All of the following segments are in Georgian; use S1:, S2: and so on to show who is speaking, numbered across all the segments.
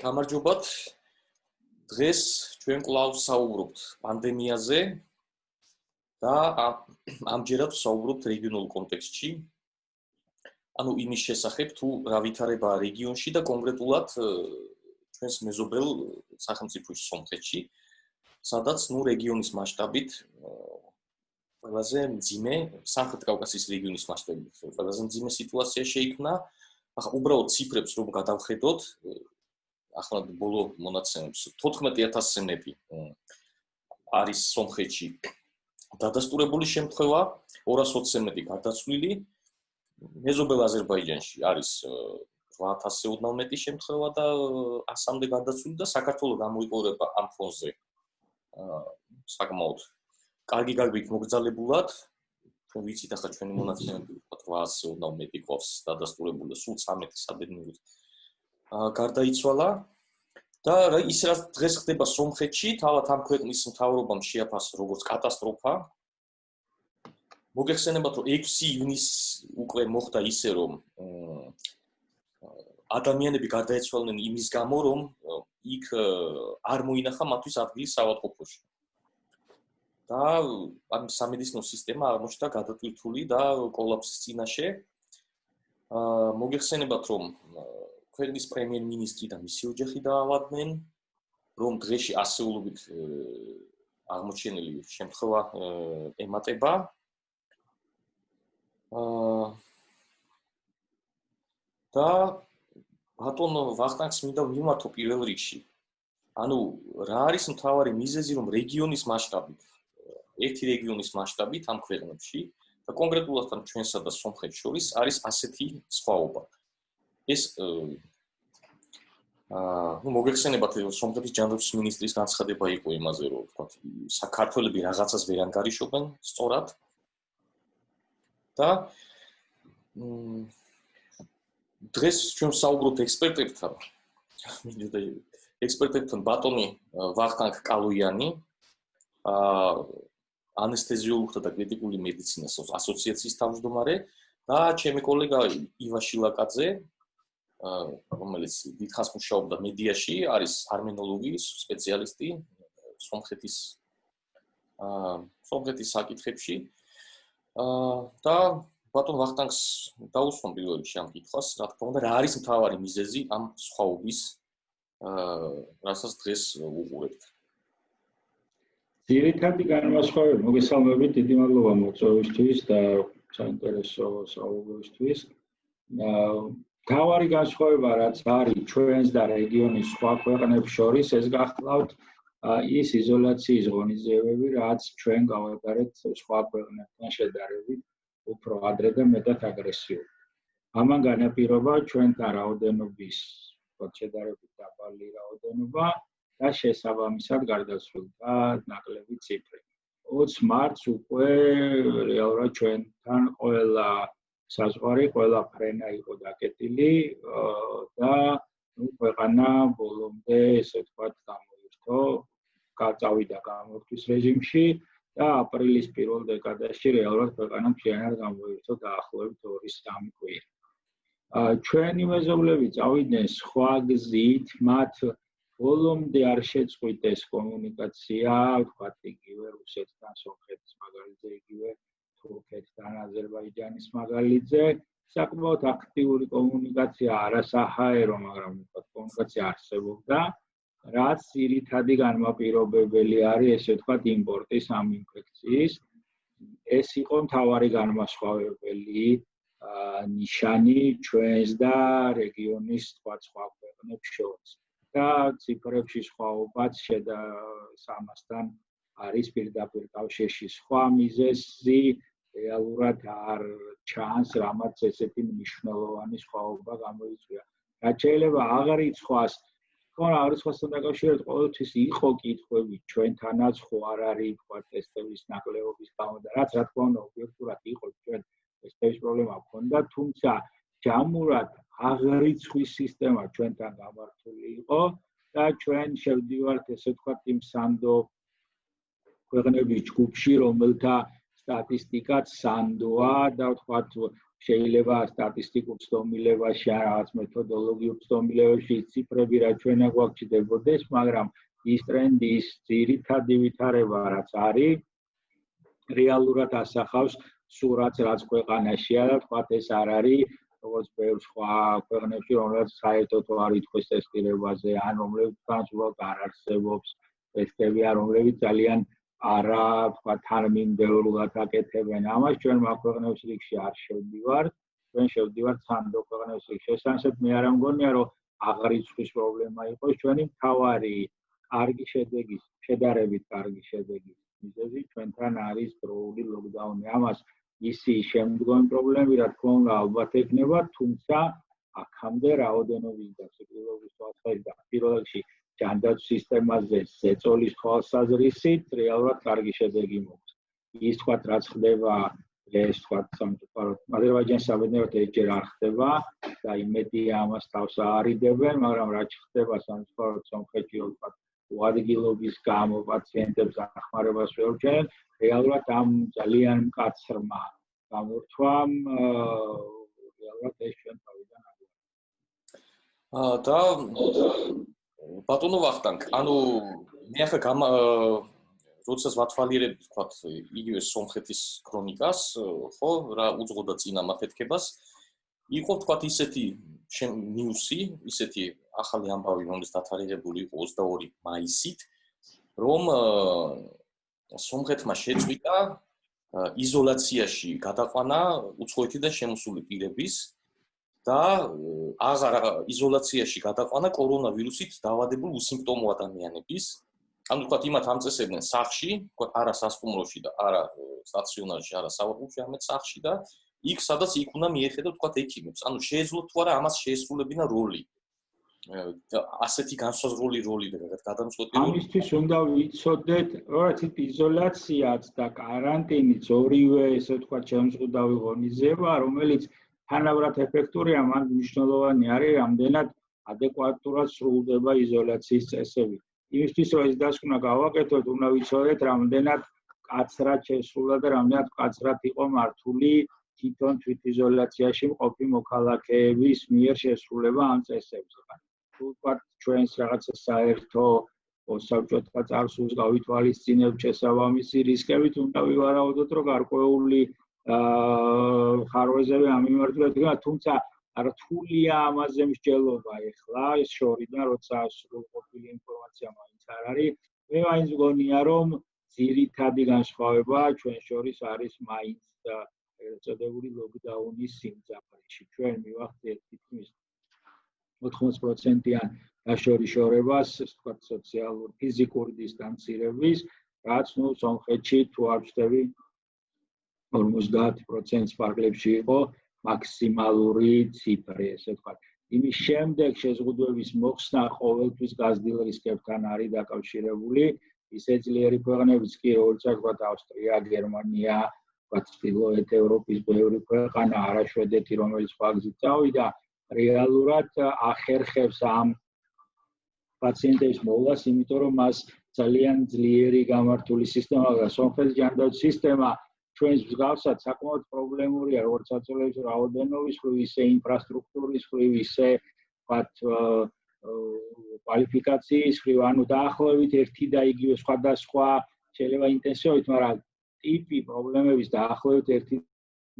S1: გამარჯობათ. დღეს ჩვენ კვლავ საუბრობთ პანდემიაზე და ამჯერად საუბრობთ რეგიონულ კონტექსტში. ანუ იმის შესახებ, თუ რა ვითარებაა რეგიონში და კონკრეტულად ჩვენს მეზობელ სახელმწიფოში სომხეთში, სადაც რეგიონის მასშტაბით ყველაზე მძიმე, სამხრეთ კავკასიის რეგიონის მასშტაბით ყველაზე მძიმე სიტუაცია შეიქმნა. ახლა უბრალოდ ციფრებს რომ გადავხედოთ, ახლა ბოლო მონაცემებს 14000-ზე მეტი არის სომხეთში დადასტურებული შემთხვევა, 220-ზე მეტი გარდაცვლილი. მეზობელ აზერბაიჯანში არის 8000-ზე ოდნავ მეტი შემთხვევა და 100-მდე გარდაცვლილი და საქართველოს გამოიყურება ამ ფონზე საკმაოდ კარგი გარბით მოგზალებულად. ჩვენ ვიცით ახლა ჩვენი მონაცემები 800-ზე ოდნავ მეტი ყავს დადასტურებული და სულ 13 საბედნიეროდ გარდაიცვალა. და ის რაც დღეს ხდება სომხეთში, თავად ამ ქვეყნის მთავრობამ შეაფასა როგორც კატასტროფა. მოგეხსენებათ, რომ 6 ივნისს უკვე მოხდა ისე, რომ ადამიანები გარდაეცვალნენ იმის გამო, რომ იქ არ მოინახა მათთვის ადგილი საავადმყოფოში. და ამ სამედიცინო სისტემა აღმოჩნდა გადატვირთული და კოლაფსის წინაშე. მოგეხსენებათ, რომ ქვეყნის პრემიერ-მინისტრი და მისი ოჯახი დაავადდნენ, რომ დღეში ასეულობით აღმოჩენილი შემთხვევა ემატება. და ბატონ ვახტანგს მინდა მიმართო პირველ რიგში. ანუ რა არის მთავარი მიზეზი, რომ რეგიონის მასშტაბით, ერთი რეგიონის მასშტაბით ამ ქვეყნებში და კონკრეტულად ამ ჩვენსა და სომხეთს შორის არის ასეთი სხვაობა. ეს მოგეხსენებათ, სომხეთის ჯანდაცვის მინისტრის განცხადება იყო იმაზე, რომ თქვა საქართველები რაღაცას ვერ ანგარიშობენ სწორად. და დღეს ჩვენ საუბრობთ ექსპერტებთან, ბატონი ვახტანგ კალოიანი, ანესთეზიოლოგთა და კრიტიკული მედიცინას ასოციაციის თავმჯდომარე და ჩემი კოლეგა ივა შილაკაძე, რომელიც დიდხანს მუშაობდა მედიაში, არის არმენოლოგიის სპეციალისტი სომხეთის საკითხებში. და ბატონ ვახტანგს დაუსვამ პირველ რიგში ამ კითხვას, რა თქმა უნდა, რა არის მთავარი მიზეზი ამ სხვაობის, რასაც დღეს უყურებთ.
S2: ძირითადი განმასხვავებელი, მოგესალმებით, დიდი მადლობა მოწვევისთვის და საინტერესო საუბრისთვის. მთავარი განსხვავება, რაც არის ჩვენს და რეგიონის სხვა ქვეყნებს შორის, ეს გახლავთ ის იზოლაციის ღონისძიებები, რაც ჩვენ გავატარეთ სხვა ქვეყნებთან შედარებით უფრო ადრე და მეტად აგრესიულად. ამან განაპირობა ჩვენთან რაოდენობის შედარებით დაბალი რაოდენობა და შესაბამისად გარდაცვლილთა ნაკლები ციფრი. 20 მარტს უკვე რეალურად ჩვენთან ყველა საზღვარი, ყველა ფრენა იყო დაკეტილი და ქვეყანა ბოლომდე, ესე ვთქვათ, გამოირთო, წავიდა გამორთვის რეჟიმში და აპრილის პირველ დეკადაში რეალურად ქვეყანა მთლიანად გამოირთო დაახლოებით 2-3 კვირა. ჩვენი მეზობლები წავიდნენ სხვა გზით, მათ ბოლომდე არ შეწყვიტეს კომუნიკაცია, ვთქვათ, იგივე რუსეთთან, სომხეთის მაგალითზე, იგივე თურქეთთან, აზერბაიჯანის მაგალითზე. საკმაოდ აქტიური კომუნიკაცია, არასაჰაერო, მაგრამ ვთქვათ, კომუნიკაცია არსებობდა. რაც ძირითადი განმაპირობებელი არის, ესე ვთქვათ, იმპორტის ამ ინფექციის. ეს იყო მთავარი განმასხვავებელი ნიშანი ჩვენს და რეგიონის სხვა ქვეყნებს შორის. და ციფრებში სხვაობაც ამასთან არის პირდაპირ კავშირში. სხვა მიზეზი რეალურად არ ჩანს, რამაც ესეთი მნიშვნელოვანი სხვაობა გამოიწვია. რაც შეიძლება აღარ იცხვას, აღარიცხვასთან დაკავშირებით ყოველთვის იყო კითხვები ჩვენთანაც ხო არ არის თქვა ტესტების ნაკლებობის გამო და რაც რა თქმა უნდა ობიექტურად იყო ჩვენ ტესტების პრობლემა ჰქონდა, თუმცა ჯამურად აღარიცხვის სისტემა ჩვენთან გამართული იყო და ჩვენ შევდივართ ესე ვთქვათ იმ სანდო ქვეყნების ჯგუფში, რომელთა სტატისტიკაც სანდოა და ვთქვათ შეიძლება სტატისტიკურ ცდომილებაში ან რაღაც მეთოდოლოგიურ ცდომილებაში ციფრები რა ჩვენა გვაქვს, მაგრამ ის ტრენდი, ის ძირითადი ვითარება რაც არის, რეალურად ასახავს სურათს, რაც ქვეყანაშია და თქვათ ეს არ არის როგორც ბევრ სხვა ქვეყნებში, რომელსაც საერთოდ არ ითქვის ტესტირებაზე, ან რომლებიც განსხვავებულად არ არსებობს ტესტები, ან რომლებიც ძალიან არა, თქვათ, თანმიმდევრულად აკეთებენ. ამას ჩვენ მაქვეყნებს რიგში არ შევდივართ, ჩვენ შევდივართ სანდო ქვეყნებს რიგში. შესაბამისად, მე არ მგონია, რომ აღრიცხვის პრობლემა იყოს ჩვენი მთავარი კარგი შედეგის, შედარებით კარგი შედეგის მიზეზი ჩვენთან არის დროული ლოკდაუნი. ამას ისი შემდგომი პრობლემები, რა თქმა უნდა, ალბათ ექნება, თუმცა აქამდე რაოდენობის და სიკვდილობის თვალსაზრისით და პირველ რიგში ჯანდაცვის სისტემაზე ზეწოლის თვალსაზრისით რეალურად კარგი შედეგი მოხდა. ის თქვათ, რაც ხდება ეს თქვათ, სამწუხაროდ აზერბაიჯანის საბედნიეროდ ერთჯერ არ ხდება და იმედია ამას თავს აარიდებენ, მაგრამ რაც ხდება სამწუხაროდ სომხეთში თქვათ უადგილობის გამო პაციენტებს ახმარებას შეუჩენენ, რეალურად ამ ძალიან მკაცრმა გამორთვამ რეალურად ეს ჩვენ თავიდან
S1: და ბატონო ვახტანგ, ანუ მე ახლა როდესაც ვათვალიერებ თქვათ იგივე სომხეთის ქრონიკას, ხო, რა უძღოდა წინა მაფეთქებას, იყო თქვათ ისეთი ნიუსი, ისეთი ახალი ამბავი, რომელიც დათარიღებული იყო 22 მაისით, რომ სომხეთმა შეწყვიტა იზოლაციაში გადაყვანა უცხოეთიდან შემოსული პირების და იზოლაციაში გადაყვანა კორონავირუსით დაავადებულ უსიმპტომო ადამიანების. ანუ თქვათ იმათ ამწესებდნენ სახლში, თქვათ არა სასტუმროში და არა სტაციონარში, არა სავარგულში, არამედ სახლში და იქ სადაც იქ უნდა მიეხედოთ თქვათ ექიმებს. ანუ შეეძლოთ თუ არა ამას შეესრულებინა როლი. ასეთი განსაზღვრული როლი და გადამწყვეტი როლი.
S2: ამისთვის უნდა ვიცოდეთ, რომ იზოლაციაც და კარანტინიც ორივე ესე ვთქვათ შემზღუდავი ღონისძიება, რომელიც თანაბრად ეფექტურია, მან მნიშვნელოვანი არის, რამდენად ადეკვატურად სრულდება იზოლაციის წესები. იმისთვის რომ ეს დასკვნა გავაკეთოთ, უნდა ვიცოდეთ, რამდენად მკაცრად შესრულდა და რამდენად მკაცრად იყო მართული თვითონ თვითიზოლაციაში მყოფი მოქალაქეების მიერ შესრულება ამ წესებზე. თუ ვთქვათ ჩვენს რაღაცა საერთო საბჭოთა წარსულს გავითვალისწინებთ შესაბამისი რისკებით, უნდა ვივარაუდოთ, რომ გარკვეული ხარვეზები ამ მიმართულებით, თუმცა რთულია ამაზე მსჯელობა ეხლა ეს შორიდან, როცა სრულყოფილი ინფორმაცია მაინც არ არის. მე მაინც მგონია, რომ ძირითადი განსხვავება ჩვენ შორის არის მაინც წოდებული ლოკდაუნის სიმძაფრეში. ჩვენ მივახციეთ თითქმის 80%-იან დაშორიშორებას, ვთქვათ, სოციალურ ფიზიკური დისტანცირების, რაც სომხეთში თუ არ ვწდები 50% ფარგლებში იყო მაქსიმალური ციფრი, ესე ვთქვათ. იმის შემდეგ შეზღუდვების მოხსნა ყოველთვის გაზრდილ რისკებთან არის დაკავშირებული. ისე ძლიერი ქვეყნებიც კი, როგორც ვთქვათ, ავსტრია, გერმანია, ვთქვათ, ჩრდილოეთ ევროპის ბევრი ქვეყანა, არა შვედეთი, რომელიც სხვა გზით წავიდა, რეალურად ახერხებს ამ პაციენტების მოვლას, იმიტომ რომ მას ძალიან ძლიერი გამართული სისტემა აქვს. სომხეთის ჯანდაცვის სისტემა ჩვენს მსგავსად საკმაოდ პრობლემურია, როგორც საწოლების რაოდენობის მხრივ, ისე ინფრასტრუქტურის მხრივ, ისე ვთქვათ კვალიფიკაციის მხრივ, ანუ დაახლოებით ერთი და იგივე სხვადასხვა შეიძლება ინტენსივობით, მაგრამ ტიპი პრობლემების დაახლოებით ერთი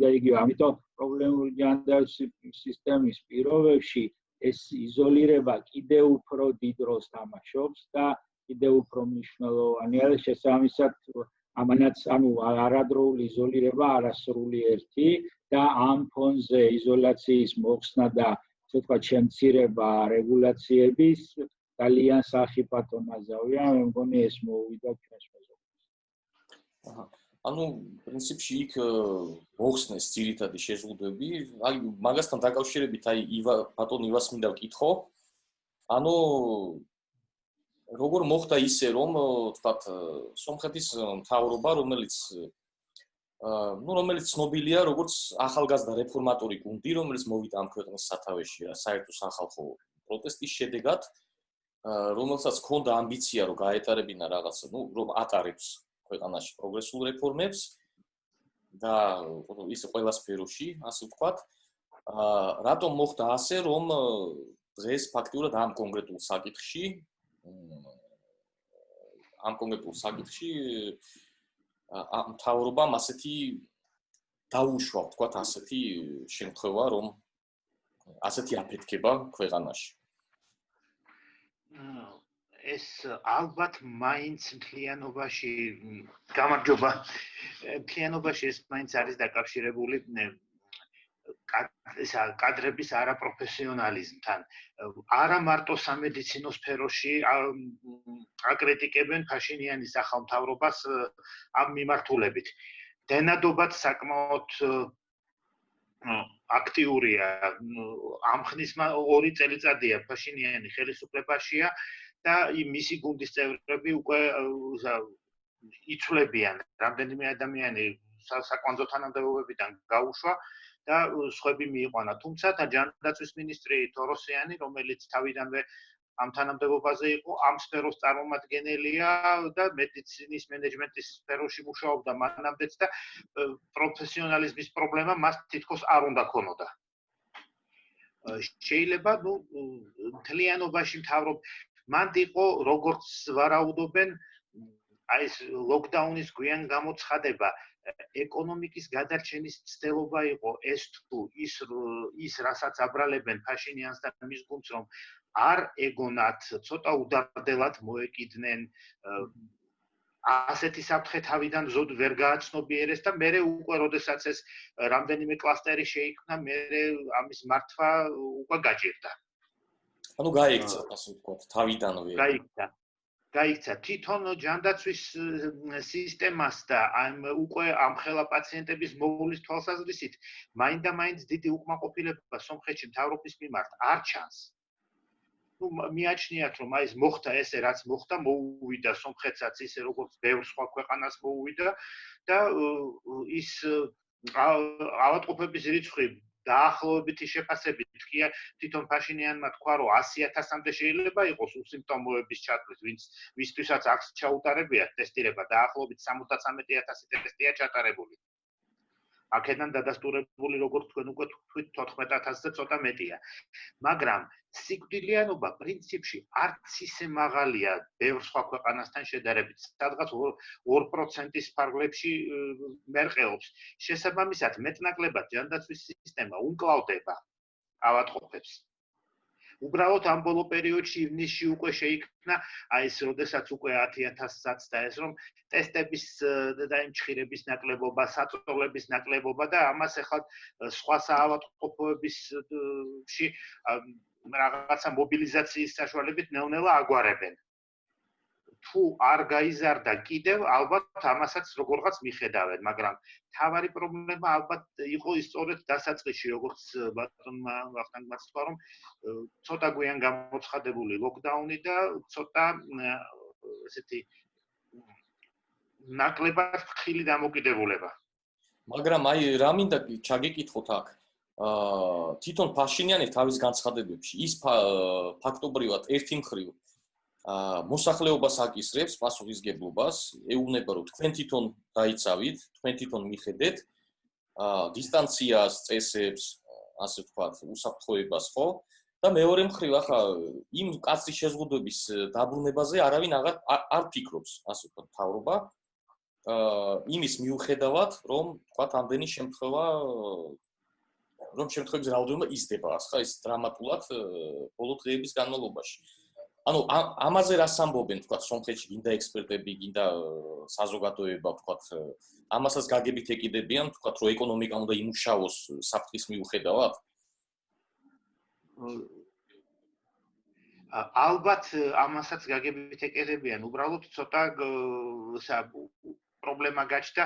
S2: და იგივე. ამიტომ პრობლემური ჯანდაცვის სისტემის პირობებში ეს იზოლირება კიდევ უფრო დიდ როლს თამაშობს და კიდევ უფრო მნიშვნელოვანია და შესაბამისად ამანაც ანუ არადროული იზოლირება არასრული ერთი და ამ ფონზე იზოლაციის მოხსნა და ასე ვთქვათ შემცირება რეგულაციების ძალიან სახიფათო ნაზავია. მე მგონი ეს მოუვიდა ჩვენს მეზობლებს.
S1: ანუ პრინციპში იქ მოხსნეს ძირითადი შეზღუდვები. აი მაგასთან დაკავშირებით აი ბატონ ივას მინდა ვკითხო. ანუ როგორ მოხდა ისე რომ ვთქვათ სომხეთის მთავრობა, რომელიც ცნობილია როგორც ახალგაზრდა რეფორმატორი გუნდი, რომელიც მოვიდა ამ ქვეყნის სათავეში საერთო სახალხო პროტესტის შედეგად, რომელსაც ჰქონდა ამბიცია რომ გაეტარებინა რაღაც, რომ ატარებს ქვეყანაში პროგრესულ რეფორმებს და ის ყველა სფეროში, ასე ვთქვათ. რატომ მოხდა ასე, რომ დღეს ფაქტიურად ამ კონკრეტულ საკითხში მთავრობამ ასეთი დაუშვა, ვთქვათ, ასეთი შემთხვევა, რომ ასეთი აფეთქება ქვეყანაში.
S3: ეს ალბათ მაინც მთლიანობაში გამარჯობა. მთლიანობაში ეს მაინც არის დაკავშირებული კადრების არაპროფესიონალიზმთან. არა მარტო სამედიცინო სფეროში აკრიტიკებენ ფაშინიანის ახალმთავრობას ამ მიმართულებით. დენადობაც საკმაოდ აქტიურია. ამ ხნის 2 წელიწადია ფაშინიანი ხელისუფლებაშია და მისი გუნდის წევრები უკვე იცვლებიან. რამდენიმე ადამიანი საკვანძო თანამდებობებიდან გაუშვა და სხვები მიიყვანა. თუმცა ჯანდაცვის მინისტრი თოროსიანი, რომელიც თავიდანვე ამ თანამდებობაზე იყო, ამ სფეროს წარმომადგენელია და მედიცინის მენეჯმენტის სფეროში მუშაობდა მანამდეც და პროფესიონალიზმის პრობლემა მას თითქოს არ უნდა ქონოდა. შეიძლება, მთლიანობაში მანდ იყო, როგორც ვარაუდობენ, ეს ლოკდაუნის გვიან გამოცხადება ეკონომიკის გადარჩენის ცდელობა იყო ეს თუ ის რასაც აბრალებენ ფაშინიანს და მის გუნდს რომ არ ეგონათ ცოტა უდარდელად მოეკიდნენ ასეთი საფრთხე თავიდან ზოდ ვერ გააცნობიერეს და მე უკვე როდესაც ეს რამდენიმე კლასტერი შეიქმნა მე ამის მართვა უკვე გაჭირდა.
S1: ანუ გაიქცა ასე ვთქვათ თავიდანვე.
S3: გაიქცა თვითონ ჯანდაცვის სისტემას და უკვე ამ ხელა პაციენტების მოვლის თვალსაზრისით მაინდა-მაინც დიდი უკმაყოფილება სომხეთში მთავრობის მიმართ არ ჩანს. მიაჩნიათ რომ ეს მოხდა ესე რაც მოხდა მოუვიდა სომხეთსაც ისე როგორც ბევრ სხვა ქვეყანას მოუვიდა და ის ავადმყოფების რიცხვი დაახლოებითი შეფასებით თვითონ ფაშინიანმა თქვა რომ 100,000-მდე შეიძლება იყოს უსიმპტომოების ჩათვლის ვისთვისაც აქვს ჩაუტარებიათ ტესტირება დაახლოებით 73,000 ტესტია ჩატარებული. აქედან დადასტურებული როგორც თქვენ უკვე თქვით 14,000-ზე ცოტა მეტია. მაგრამ სიკვდილიანობა პრინციპში არც ისე მაღალია ბევრ სხვა ქვეყანასთან შედარებით. სადღაც 2%-ის ფარგლებში მერყეობს. შესაბამისად, მეტნაკლებად ჯანდაცვის სისტემა უმკლავდება ავადმყოფებს. უბრალოდ ამ ბოლო პერიოდში ივნისში უკვე შეიქმნა ეს როდესაც უკვე 10,000-საც და ეს რომ ტესტების და იმჩხირების ნაკლებობა, საწოლების ნაკლებობა და ამას ახლა სხვა საავადმყოფოებისში რაღაცა მობილიზაციის საშუალებით ნელ-ნელა აგვარებენ. თუ არ გაიზარდა კიდევ, ალბათ ამასაც როგორღაც მიხედავენ, მაგრამ თავარი პრობლემა ალბათ იყო ის სწორედ დასაწყისში, როგორც ბატონმა ვახტანგმა თქვა, რომ ცოტა გვიან გამოცხადებული ლოკდაუნი და ცოტა ესეთი ნაკლებად ხილი დამოკიდებულება.
S1: მაგრამ რა მინდა ჩაგეკითხოთ აქ. თვითონ ფაშინიანი თავის განცხადებებში ის ფაქტობრივად ერთი მხრივ მოსახლეობას აკისრებს პასუხისგებლობას, ეუბნება რომ თქვენ თვითონ დაიცავით, თქვენ თვითონ მიხედეთ დისტანციას, წესებს, ასე ვთქვათ, უსაფრთხოებას, ხო? და მეორე მხრივ ახლა იმ კაცის შეზღუდვების დაბრუნებაზე არავინ არ ფიქრობს, ასე ვთქვათ, მთავრობა. იმის მიუხედავად, რომ ვთქვათ, ამდენი შემთხვევების რაოდენობა იზრდება, ხა ის დრამატულად ბოლო დღეების განმავლობაში. ანუ ამაზე რას ამბობენ, ვთქვათ, სომხეთში გინდა ექსპერტები, გინდა საზოგადოება, ვთქვათ, ამასაც გაგებით ეკიდებიან, ვთქვათ, რომ ეკონომიკა უნდა იმუშაოს საფრთხის მიუხედავად?
S3: ალბათ ამასაც გაგებით ეკიდებიან, უბრალოდ ცოტა პრობლემა გაჩნდა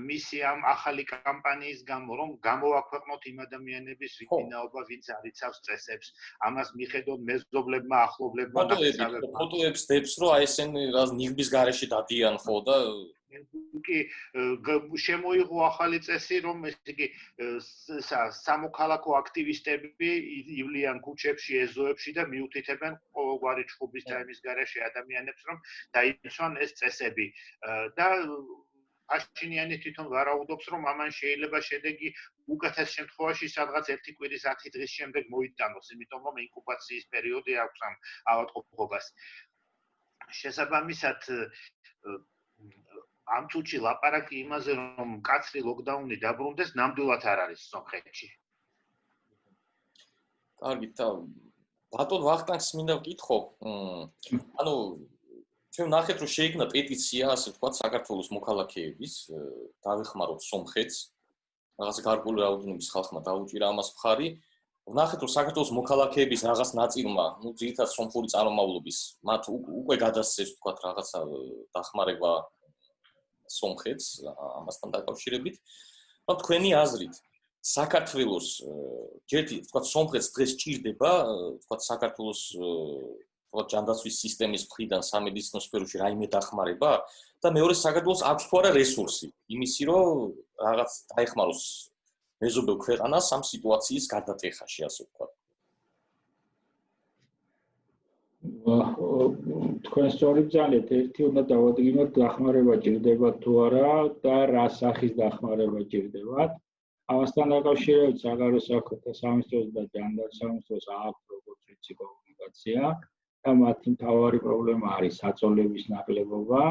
S3: მისი ამ ახალი კამპანიის გამო, რომ გამოვაქვეყნოთ იმ ადამიანების ვინაობა, ვინც არიცავს წესებს, ამას მიხედონ მეზობლებმა, ახლობლებმა ნახსავებმა.
S1: ფოტოებს დებს, რომ აი ესენი რა ნიღბის გარეშე დადიან ხო და
S3: კი შემოიღო ახალი წესი, რომ ესე იგი სამოქალაქო აქტივისტები ივლიან ქუჩებში, ეზოებში და მიუთითებენ ყოველგვარი ჩხუბის და იმის გარეშე ადამიანებს, რომ დაიცვან ეს წესები და ფაშინიანი თვითონ ვარაუდობს, რომ ამან შეიძლება შედეგი უკეთეს შემთხვევაში სადღაც 1 კვირის 10 დღის შემდეგ მოიტანოს, იმიტომ რომ ინკუბაციის პერიოდი აქვს ამ ავადმყოფობას. შესაბამისად, ამ წუთში ლაპარაკი იმაზე, რომ მკაცრი ლოკდაუნი დაბრუნდეს, ნამდვილად არ არის სომხეთში.
S1: კარგი, ბატონ ვახტანგს მინდა ვკითხო, ანუ ჩვენ ნახეთ, რომ შეიქმნა პეტიცია, ასე ვთქვათ, საქართველოს მოქალაქეების, დავეხმაროთ სომხეთს, რაღაც გარკვეული რაოდენობის ხალხმა დაუჭირა ამას მხარი. ვნახეთ, რომ საქართველოს მოქალაქეების რაღაც ნაწილმა, ძირითადად სომხური წარმომავლობის, მათ უკვე გადასცეს, ვთქვათ, რაღაცა დახმარება სომხეთს ამასთან დაკავშირებით. თქვენი აზრით, საქართველოს ჯერჯი, ვთქვათ, სომხეთს დღეს ჭირდება, ვთქვათ, საქართველოს ვთქვათ, ჯანდაცვის სისტემის მხრიდან სამედიცინო სფეროში რაიმე დახმარება და მეორე საქართველოს აქვს თუ არა რესურსი იმისი, რომ რაღაც დაეხმაროს მეზობელ ქვეყანას ამ სიტუაციის გადატეხაში, ასე ვთქვათ.
S2: თქვენ სწორად ძალეთ, ერთი უნდა დავადგინოთ, დახმარება ჭირდება თუ არა და რა სახის დახმარება ჭირდებათ. ამასთან დაკავშირებით საგარეო საქმეთა სამინისტროს და ჯანდაცვის სამინისტროს აქვს როგორც ვიცი კომუნიკაცია და მათი მთავარი პრობლემა არის საწოლების ნაკლებობა,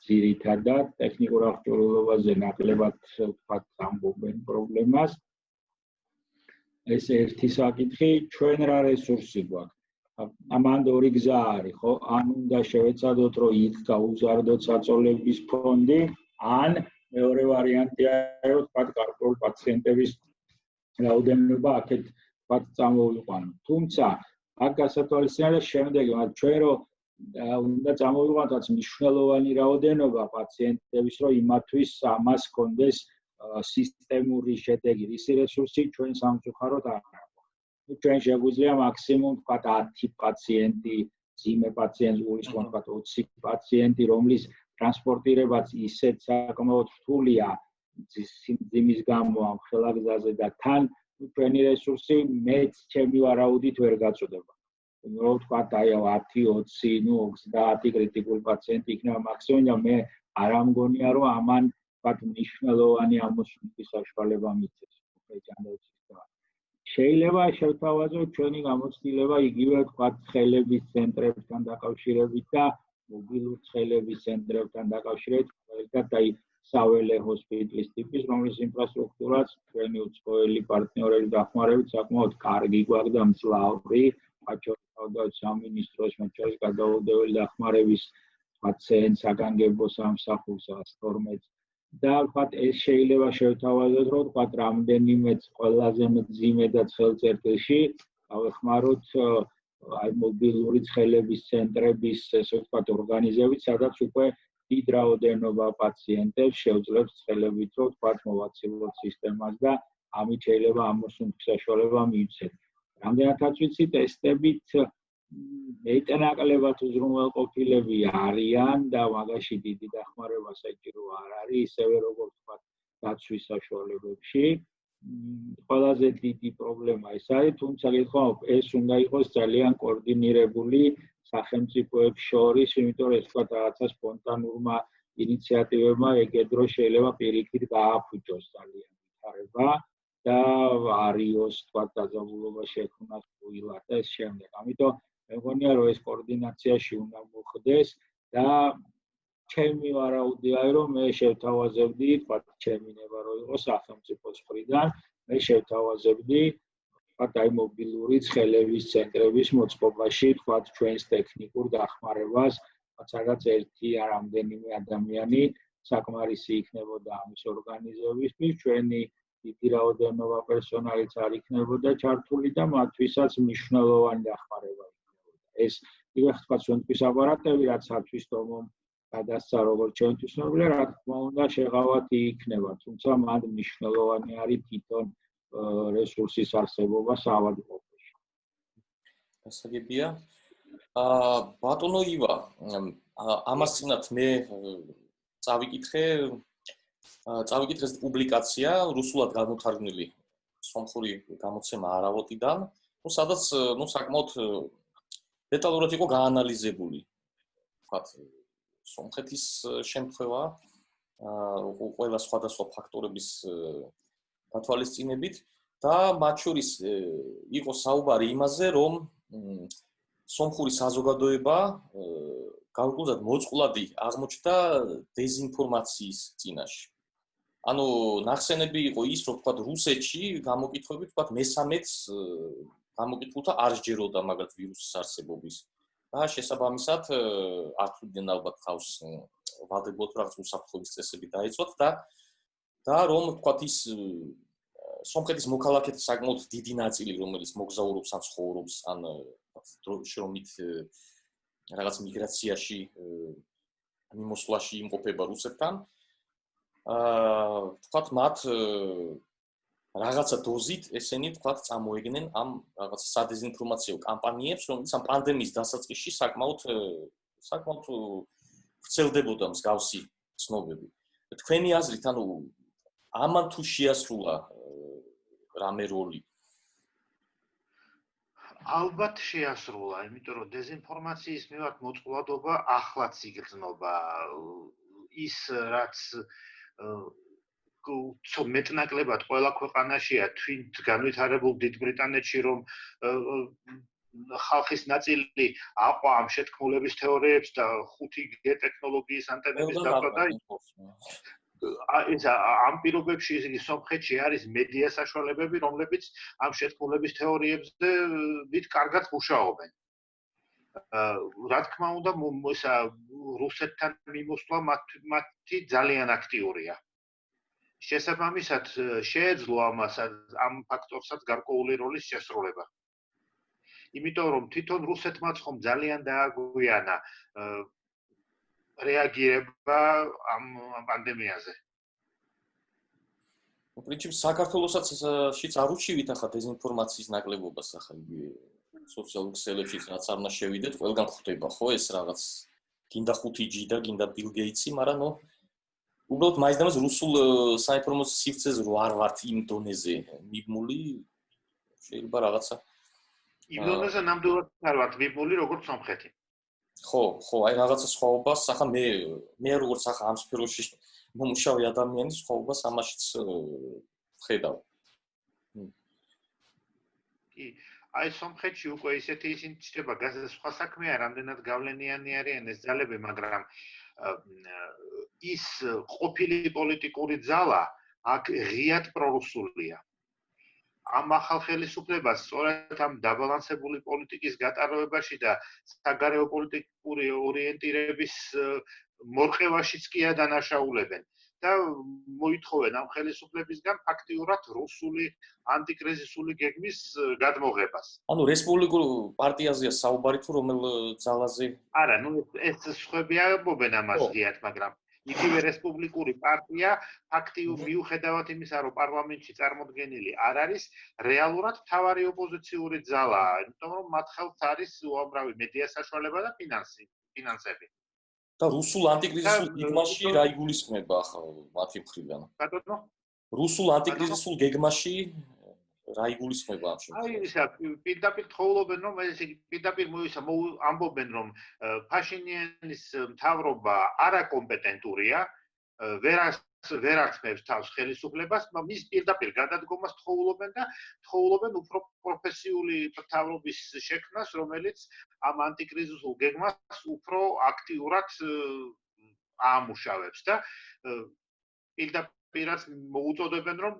S2: ძირითადად ტექნიკურ აღჭურვილობაზე ნაკლებად ვთქვათ ამბობენ პრობლემას. ეს ერთი საკითხი, ჩვენ რა რესურსი გვაქვს. ამან ორი გზა არის, ხო? ან უნდა შევეცადოთ, რომ იქ გაუზარდოთ საწოლების ფონდი, ან მეორე ვარიანტი არის, რომ ვთქვათ, გარკვეული პაციენტების რაოდენობა აქეთ ვთქვათ წამოვიყვანოთ. თუმცა, აქ გასათვალისწინებელია შემდეგი, მაგრამ ჩვენ რომ უნდა წამოვიყვანოთ მნიშვნელოვანი რაოდენობა პაციენტების, რომ იმათვის ამას კონდეს სისტემური შედეგი, ისი რესურსი ჩვენ სამწუხაროდ არ აქვს. ჩვენ შეგვიძლია მაქსიმუმ ვთქვათ 10 პაციენტი, ძიმე პაციენტს გულისხმობ ვთქვათ 20 პაციენტი, რომლის ტრანსპორტირებაც ისეთ საკმაოდ რთულია ძიმის გამო ამ ხელაგზაზე და თან ჩვენი რესურსი მეც ჩემი ვარაუდით ვერ გაწოდება. რომ ვთქვათ აი 10, 20, 30 კრიტიკული პაციენტი იქნება მაქსიმუმი და მე არ ამგონია რომ ამან ვთქვათ მნიშვნელოვანი ამოსვლის საშუალება მიცეს ჯანდაცვის. შეიძლება შევთავაზოთ ჩვენი გამოცდილება იგივე ვთქვათ ხელების ცენტრებთან დაკავშირებით და მობილურ ხელების ცენტრებთან დაკავშირებით, მაგალითად აი საველე ჰოსპიტალის ტიპის, რომლის ინფრასტრუქტურაც ჩვენი უცხოელი პარტნიორების დახმარებით საკმაოდ კარგი გვაქვს და მძლავრი, აჩვენებდა სამინისტროს მეჩარის გადაუდებელი დახმარების ვთქვათ ცენტრ საგანგებო სამსახურს 112 და ვთქვათ ეს შეიძლება შევთავაზოთ, რომ ვთქვათ რამდენიმეც ყველაზე მძიმე და ცხელ წერტილში გავეხმაროთ აი მობილური ხელების ცენტრების ესე ვთქვათ ორგანიზებით, სადაც უკვე დიდ რაოდენობა პაციენტებს შეუძლებს ხელებით რომ ვთქვათ მოვაცილოთ სისტემას და ამით შეიძლება ამოსუნთქ საშუალება მივცეთ. რამდენადაც ვიცი ტესტებით მეტნაკლებად უზრუნველყოფილები არიან და მაგაში დიდი დახმარება საჭირო არ არის, ისევე როგორც ვთქვათ დაცვის საშუალებებში. ყველაზე დიდი პრობლემა ეს არის, თუმცა გითხავთ, ეს უნდა იყოს ძალიან კოორდინირებული სახელმწიფოებს შორის, იმიტომ რომ ეს ვთქვათ რაღაცა სპონტანურმა ინიციატივებმა ეგედრო შეიძლება პირიქით გააფუჭოს ძალიან ვითარება და არიოს ვთქვათ დაძაბულობა შექმნას უილად და ეს შემდეგ. ამიტომ მე მგონია რომ ეს კოორდინაციაში უნდა მოხდეს და ჩემი ვარაუდი არის რომ მე შევთავაზებდი, ვთქვათ ჩემი ნება რომ იყოს სახელმწიფოს მხრიდან, მე შევთავაზებდი ვთქვათ აი მობილური ხელების ცენტრების მოწყობაში, ვთქვათ ჩვენს ტექნიკურ დახმარებას, სადაც ერთი არ რამდენიმე ადამიანი საკმარისი იქნებოდა ამის ორგანიზებისთვის, ჩვენი დიდი რაოდენობა პერსონალიც არ იქნებოდა ჩართული და მათთვისაც მნიშვნელოვანი დახმარება იქნებოდა. ეს იგივე ვთქვათ სუნთქვის აპარატები, რაც სათვის თომომ გადასცა როგორც ჩვენთვის ნორმალია, რა თქმა უნდა შეღავათი იქნება, თუმცა მან მნიშვნელოვანი არის თვითონ რესურსის არსებობა საავადმყოფოში.
S1: გასაგებია. ბატონო ივა, ამასთანავ მე წავიკითხე ეს პუბლიკაცია რუსულად გამოთარგმნილი სომხური გამოცემა არავოტიდან, სადაც საკმაოდ დეტალურად იყო გაანალიზებული, ვთქვათ, სომხეთის შემთხვევა ყველა სხვადასხვა ფაქტორების გათვალისწინებით და მათ შორის იყო საუბარი იმაზე, რომ სომხური საზოგადოება განკუთვნილად მოწყვლადი აღმოჩნდა დეზინფორმაციის წინაშე. ანუ ნახსენები იყო ის, რომ თქვა რუსეთში გამოკითხვები თქვა მე-13-ს გამოკითხულთა არ სჯეროდა მაგათ ვირუსის არსებობის. და შესაბამისად ართუდნენ ალბათ ხავს ვალდებულოთ რაღაც უსაფრთხოების წესები დაეწოთ და რომ თქვა ის სომხეთის მოქალაქეთა საკმაოდ დიდი ნაწილი, რომელიც მოგზაურობს ან ცხოვრობს ან შრომით რაღაც მიგრაციაში მიმოსვლაში იმყოფება რუსეთთან, თქვა მათ რაღაცა დოზით ესენი თქვა წამოეგნენ ამ რაღაც სადეზინფორმაციო კამპანიებს, რომელიც ამ პანდემიის დასაწყისში საკმაოდ ვრცელდებოდა მსგავსი ცნობები. თქვენი აზრით, ანუ ამან თუ შეასრულა რამე როლი?
S3: ალბათ შეასრულა, იმიტომ რომ დეზინფორმაციის მიმართ მოწყვლადობა ახლაც იგრძნობა. ის რაც მეტნაკლებად ყველა ქვეყანაშია თვით განვითარებულ დიდ ბრიტანეთში, რომ ხალხის ნაწილი აყვა ამ შეთქმულების თეორიებს და 5G ტექნოლოგიის ანტენების დაკვრა და ეს ამ პირობებში სომხეთში არის მედია საშუალებები, რომლებიც ამ შეთქმულების თეორიებზე დიდ კარგად მუშაობენ. რა თქმა უნდა, რუსეთთან მიმოსვლა მათი ძალიან აქტიურია. შესაბამისად, შეეძლო ამ ფაქტორსაც გარკვეული როლის შესრულება. იმიტომ რომ თვითონ რუსეთმაც ხომ ძალიან დააგვიანა რეაგირება ამ პანდემიაზე.
S1: პრინციპში საქართველოსაც შიც არ უჩივით ახლა დეზინფორმაციის ნაკლებობას ახლა სოციალურ ქსელებშიც რაც არ უნდა შევიდეთ, ყველგან ხვდება ხო ეს რაღაც გინდა 5G და გინდა Bill Gates-ი, მაგრამ უბრალოდ მაინც რუსულ საინფორმაციო სივრცეზე რო არ ვართ იმ დონეზე მიბმული, შეიძლება რაღაცა
S3: იმ დონეზე ნამდვილად არ ვართ მიბმული როგორც სომხეთი.
S1: ხო, აი რაღაცა სხვაობას, ახლა მე როგორც ახლა ამ სფეროში მომუშავე ადამიანის სხვაობას ამაშიც ხედავ.
S3: კი, აი სომხეთში უკვე ისეთი ისინი ჩდება სხვა საქმეა, რამდენად გავლენიანი არიან ეს ძალები, მაგრამ ის ყოფილი პოლიტიკური ძალა აქ ღიად პრორუსულია. ამ ახალ ხელისუფლებას სწორედ ამ დაბალანსებული პოლიტიკის გატარებაში და საგარეო პოლიტიკური ორიენტირების მორყევაშიც კი ადანაშაულებენ და მოითხოვენ ამ ხელისუფლებისგან ფაქტიურად რუსული ანტიკრიზისული გეგმის გადმოღებას.
S1: ანუ რესპუბლიკურ პარტიაზეა საუბარი თუ რომელ ძალაზე?
S3: არა, ეს სხვები ამბობენ ამას ღიად, მაგრამ იგივე რესპუბლიკური პარტია ფაქტიურად მიუხედავად იმისა, რომ პარლამენტში წარმოდგენილი არ არის, რეალურად მთავარი ოპოზიციური ძალაა, იმიტომ რომ მათ ხელთ არის უამრავი მედია საშუალება და ფინანსები.
S1: და რუსულ ანტიკრიზისულ გეგმაში რა იგულისხმება ახლა მათი მხრიდან?
S3: ბატონო?
S1: რუსულ ანტიკრიზისულ გეგმაში რა იგულისხმება ამ შემთხვევაში?
S3: აი ისა პირდაპირ თხოვლობენ, რომ ეს პირდაპირ ამბობენ, რომ ფაშინიანის მთავრობა არაკომპეტენტურია, ვერ ართმევს თავს ხელისუფლებას, მის პირდაპირ გადადგომას თხოვლობენ და თხოვლობენ უფრო პროფესიული მთავრობის შექმნას, რომელიც ამ ანტიკრიზისულ გეგმას უფრო აქტიურად აამუშავებს და პირდაპირაც მოუწოდებენ, რომ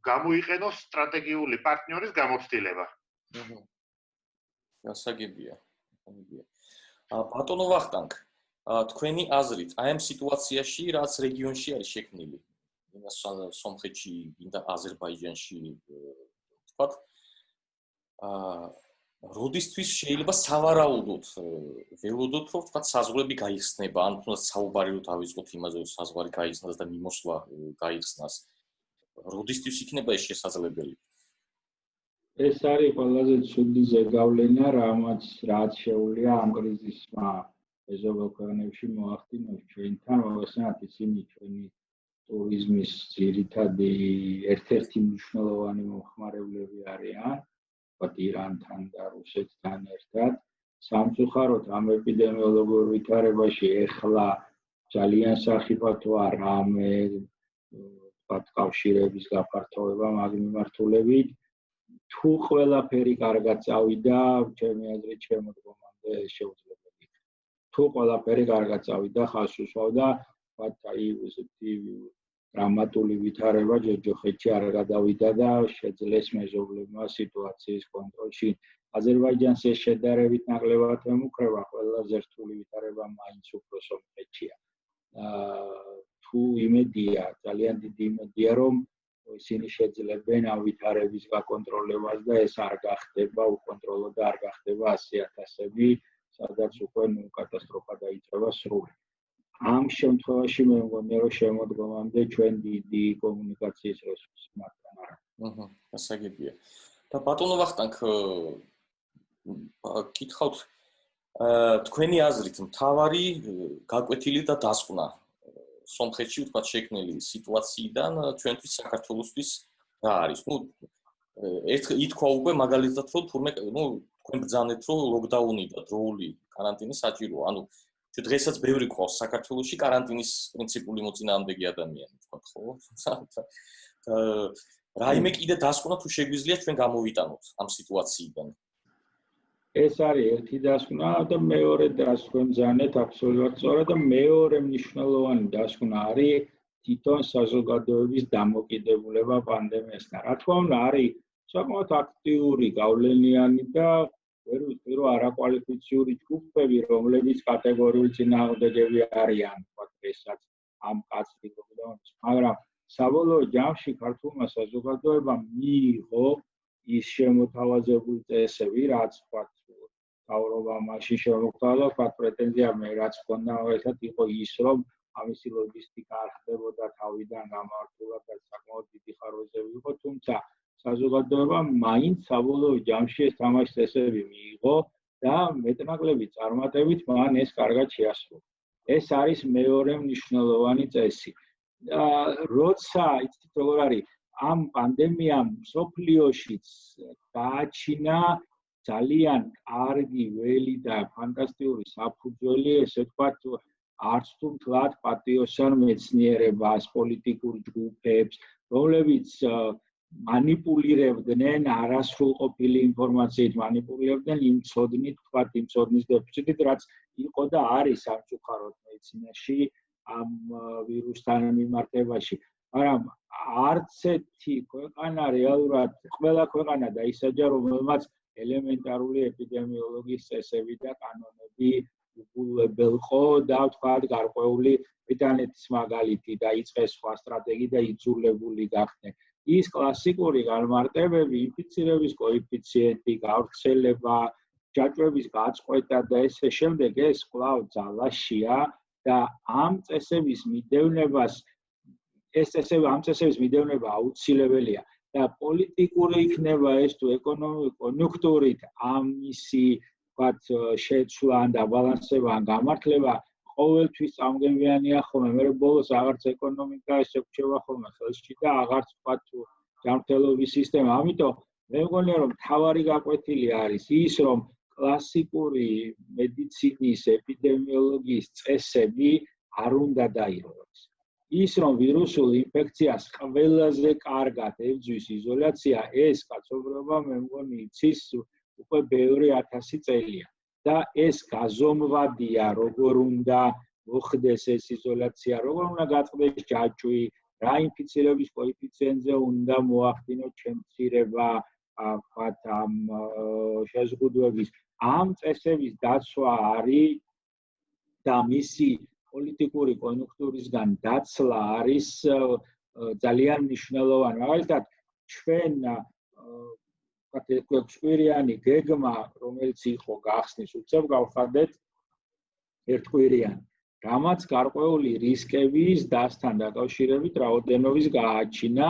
S3: გამოიყენოს სტრატეგიული პარტნიორის გამოცდილება.
S1: გასაგებია. ბატონო ვახტანგ, თქვენი აზრით, აი ამ სიტუაციაში, რაც რეგიონში არის შექმნილი, სომხეთში, გინდა აზერბაიჯანში, ვთქვათ, როდისთვის შეიძლება სავარაუდოდ ველოდოთ, რომ ვთქვათ, საზღვრები გაიხსნება, ან თუნდაც საუბარი რომ დავიწყოთ იმაზე, რომ საზღვარი გაიხსნას და მიმოსვლა გაიხსნას. როდისთვის იქნება ეს შესაძლებელი?
S2: ეს არის ყველაზე ცუდი ზეგავლენა, რაც შეუძლია ამ კრიზისმა მეზობელ ქვეყნებში მოახდინოს ჩვენთან, მოასწრათ ისინი ჩვენი ტურიზმის ძირითადი ერთ-ერთი მნიშვნელოვანი მომხმარებლები არიან, ვთქვათ ირანთან და რუსეთთან ერთად. სამწუხაროდ ამ ეპიდემიოლოგიურ ვითარებაში ეხლა ძალიან სახიფათოა რამე ვთქვათ კავშირების გაფართოება მაგ მიმართულებით თუ ყველაფერი კარგად წავიდა ჩემი აზრით შემოდგომამდე შეუძლებელი თუ ყველაფერი კარგად წავიდა ხალხს უსვავდა ვთქვათ აი ესეთი დრამატული ვითარება ჯოჯოხეთში არ გადავიდა და შეძლეს მეზობლებმა სიტუაციის კონტროლში აზერბაიჯანს ეს შედარებით ნაკლებად ემუქრება ყველაზე რთული ვითარება მაინც უფრო სომხეთშია თუ იმედია ძალიან დიდი იმედია რომ ისინი შეძლებენ ამ ვითარების გაკონტროლებას და ეს არ გახდება უკონტროლო და არ გახდება 100,000-ები სადაც უკვე კატასტროფა დაიწყება სრული ამ შემთხვევაში მე მგონია რომ შემოდგომამდე ჩვენ დიდი კომუნიკაციის რესურსი მათთან არ აქვს.
S1: გასაგებია. და ბატონო ვახტანგ კითხავთ თქვენი აზრით მთავარი გაკვეთილი და დასკვნა სომხეთში ვთქვათ შექმნილი სიტუაციიდან ჩვენთვის საქართველოსთვის რა არის? ითქვა უკვე მაგალითად რომ თურმე თქვენ ბრძანეთ რომ ლოკდაუნი და დროული каранტინი საჭიროა. Че დღესაც ბევრი ყავს საქართველოში каранტინის პრინციპული მოწინააღმდეგე ადამიანი, ვთქვათ, ხო? რაიმე კიდე დასკვნა თუ შეგვიძლია ჩვენ გამოვიტანოთ ამ სიტუაციიდან.
S2: ეს არის ერთი დასკვნა და მეორე დასკვნა ბრძანეთ აბსოლუტურად სწორად და მეორე მნიშვნელოვანი დასკვნა არის თვითონ საზოგადოების დამოკიდებულება პანდემიასთან. რა თქმა უნდა, არის საკმაოდ აქტიური, გავლენიანი და ვერ ვიტყვი რომ არაკვალიფიციური ჯგუფები, რომლებიც კატეგორიული წინააღმდეგები არიან, ვთქვათ, ესაც ამ კაცრი ლოკდაუნის, მაგრამ საბოლოო ჯამში ქართულმა საზოგადოებამ მიიღო ის შემოთავაზებული წესები, რაც ვთქვათ, თავრობა მაშინ შემოგვთავაზა, ვთქვათ, პრეტენზია მე რაც ჰქონდა მაგალითად იყო ის, რომ ამისი ლოგისტიკა არ ხდებოდა თავიდან გამართულად და საკმაოდ დიდი ხარვეზები იყო, თუმცა საზოგადოებამ მაინც საბოლოო ჯამში ეს თამაშის წესები მიიღო და მეტნაკლები წარმატებით მან ეს კარგად შეასრულა. ეს არის მეორე მნიშვნელოვანი წესი. როცა იცით როგორ არის ამ პანდემიამ მსოფლიოშიც გააჩინა ძალიან კარგი ველი და ფანტასტიკური საფუძველი, ესე ვთქვათ, არც თუ მთლად პატიოსან მეცნიერებას, პოლიტიკურ ჯგუფებს, რომლებიც манипулировდნენ არასრულყოფილი ინფორმაციით, манипулировდნენ იმ ცოდნით, ვთქვათ, იმ ცოდნის დეფიციტით, რაც იყო და არის სამწუხაროდ მედიცინაში ამ ვირუსთან მიმართებაში. მაგრამ არც ერთი ქვეყანა რეალურად, ყველა ქვეყანა დაისაჯა, რომელმაც ელემენტარული ეპიდემიოლოგიის წესები და კანონები უბულებელყო და ვთქვათ, გარკვეული ბრიტანეთის მაგალითი დაიწყეს სხვა სტრატეგი და იძულებული გახდნენ. ის კლასიკური განმარტებები, ინფიცირების კოეფიციენტი, გავრცელება, ჯაჭვების გაწყვეტა და ესე შემდეგ ეს კვლავ ძალაშია და ამ წესების მიდევნება აუცილებელია და პოლიტიკური იქნება ეს თუ ეკონომიკური კონიუნქტურით ამისი ვთქვათ შეცვლა და ბალანსება ან გამართლება ყოველთვის წამგებიანია ხოლმე, მე ბოლოს აღარც ეკონომიკა ესე გვჩება ხოლმე ხელში და აღარც ვთქვათ ჯანმრთელობის სისტემა. ამიტომ მე მგონია რომ მთავარი გაკვეთილი არის ის, რომ კლასიკური მედიცინის ეპიდემიოლოგიის წესები არ უნდა დაირღვეს. ის რომ ვირუსულ ინფექციას ყველაზე კარგად ებრძვის იზოლაცია, ეს კაცობრიობა მე მგონი იცის უკვე ბევრი 1000 წელია. და ეს გაზომვადია, როგორ უნდა მოხდეს ეს იზოლაცია, როგორ უნდა გაწყდეს ჯაჭვი, რა ინფიცირების კოეფიციენტზე უნდა მოახდინოს შემცირება, ვთქვათ, ამ შეზღუდვების. ამ წესების დაცვა არის და მისი პოლიტიკური კონიუნქტურისგან დაცლა არის ძალიან მნიშვნელოვანი. მაგალითად, ჩვენ ექვსკვირიანი გეგმა, რომელიც იყო გახსნის, უცებ გავხადეთ ერთკვირიანი, რამაც გარკვეული რისკების დასთან დაკავშირებით რაოდენობის გააჩინა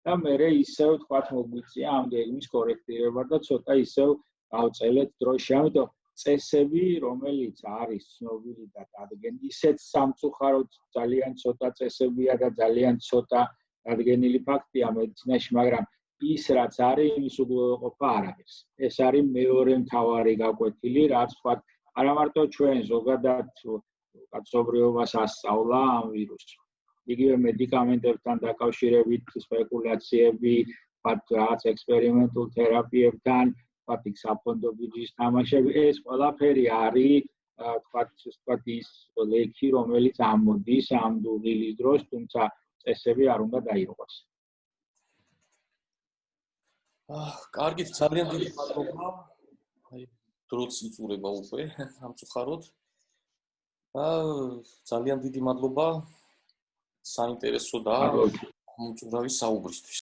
S2: და მერე ისევ თქვათ მოგვიწია ამ გეგმის კორექტირება და ცოტა ისევ გავწელეთ დროში. ამიტომ წესები, რომელიც არის ცნობილი და დადგენილი, ისეთ სამწუხაროდ ძალიან ცოტა წესებია და ძალიან ცოტა დადგენილი ფაქტია მედიცინაში, მაგრამ ის რაც არის, იმის უგულოყოფა არ არის. ეს არის მეორე მთავარი გაკვეთილი, რაც ვთქვათ, არა მარტო ჩვენ ზოგადად კაცობრიობას ასწავლა ამ ვირუსს. იგივე მედიკამენტებთან დაკავშირებით სპეკულაციები, ვთქვათ, რაღაც ექსპერიმენტულ თერაპიებთან, ვთქვათ, საფონდო ბიუჯეტის თამაშები, ეს ყველაფერი არის, ვთქვათ, ის ლექი, რომელიც ამოდის ამ დუღილის დროს, თუმცა წესები არ უნდა დაირღვას.
S1: კარგით, ძალიან დიდი მადლობა. აი, დროც იწურება უკვე, სამწუხაროდ. ძალიან დიდი მადლობა. საინტერესო და მომწურავი საუბრისთვის.